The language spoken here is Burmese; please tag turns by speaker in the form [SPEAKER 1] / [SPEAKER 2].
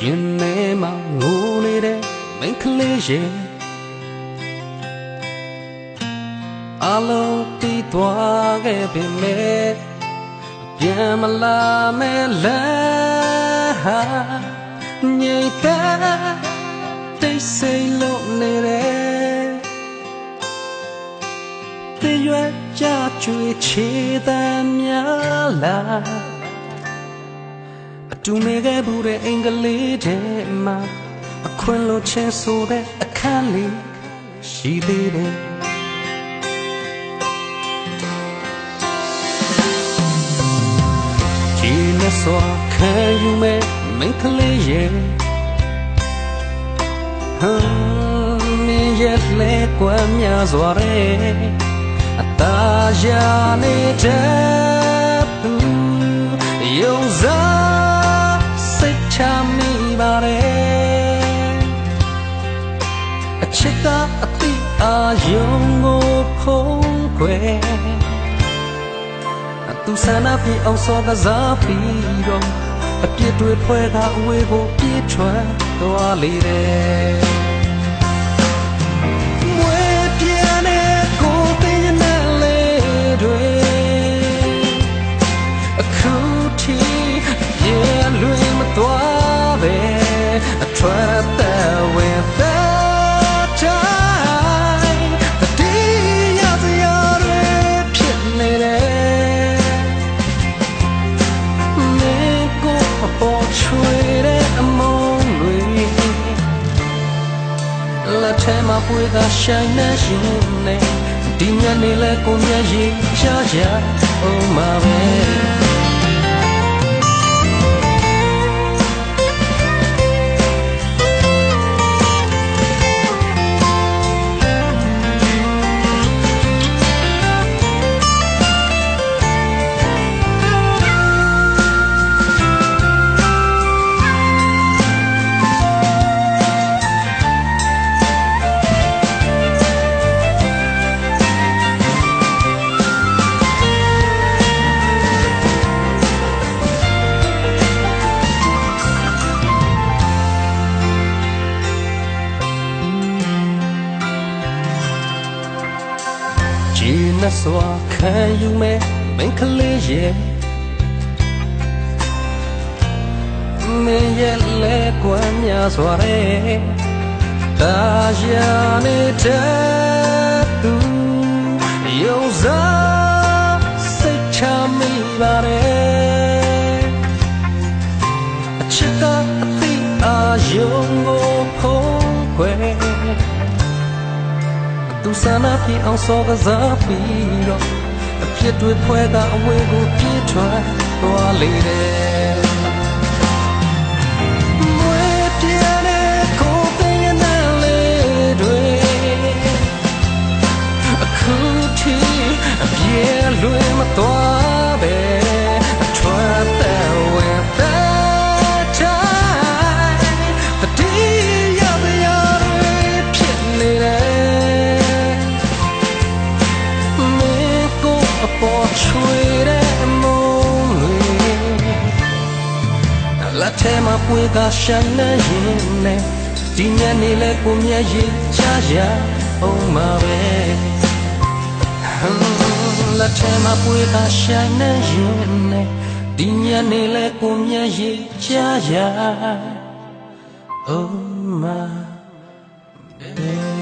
[SPEAKER 1] ရင်ထဲမှာငိုနေတဲ့မိန်းကလေးရဲ့အလုံးတီးသွားခဲ့ပေမဲ့ပြန်မလာမဲ့လမ်းဟာငြိမ်သက်တိတ်ဆိတ်လို့နေတယ်တရွက်ကြကြွေချေတမ်းများလားအတူနေခဲ့ဘူးတဲ့အင်္ဂလိပ်ထဲမှာအခွင့်လို့ချင်းဆိုတဲ့အခန်းလေးရှိသေးတယ်ဒီနဲ့ဆိုခံယူမဲ့မိန်းကလေးရဲ့မင်းရဲ့လေကွယ်များစွာတဲ့အသားရနေတဲ့သူယုံစားစိတ်ချမိပါတယ်အချစ်ကအတိအာယုံကိုဖုံးခွယ်သူဆန္ဒပြအောင်စောကစားပြီးတော့အပြစ်တွေဖွဲကအဝေးကိုပြေးထွက်သွားလေတယ်သွားပဲအထွက်တဲ့ဝင်တဲ့တိုင်းတတိယစရာတွေဖြစ်နေတယ်မင်းကိုအပေါ်ချွေတဲ့အမုန်းတွေလက်ထဲမှာပွေသာရှိုင်းနေရှင်နေဒီညနေလဲကိုမျက်ရည်ချကြအောင်မှာပဲဒီနဲ့ဆိုခံယူမဲ့မိန်းကလေးရဲ့မင်းရဲ့လေကွယ်များစွာတာယာနေတဲ့သူယုံစားစိတ်ချမိပါတယ်အချစ်ကအတိအာယုံကိုဖုံးခွယ်သူဆန္ဒပြအောင်စောကစားပြီးတော့အဖြစ်တွေဖွဲကအဝေးကိုပြေးထွက်သွားလေတယ်မွေးပြတဲ့ကိုပင်ရတဲ့လေးတွေအခုထိအပြေလွင်မသွားပဲအထွက်တဲ့ဝင်တဲ့တိုင်းတတိယစရာတွေဖြစ်နေတယ်ပေါ်ချွေတဲ့အမုန်းတွေလက်ထဲမှာပွေကရှမ်းနေရင်နဲ့ဒီညနေလဲကိုမျက်ရည်ချရအောင်မှာပဲလက်ထဲမှာပွေကရှမ်းနေရင်နဲ့ဒီညနေလဲကိုမျက်ရည်ချရအောင်မှာပဲ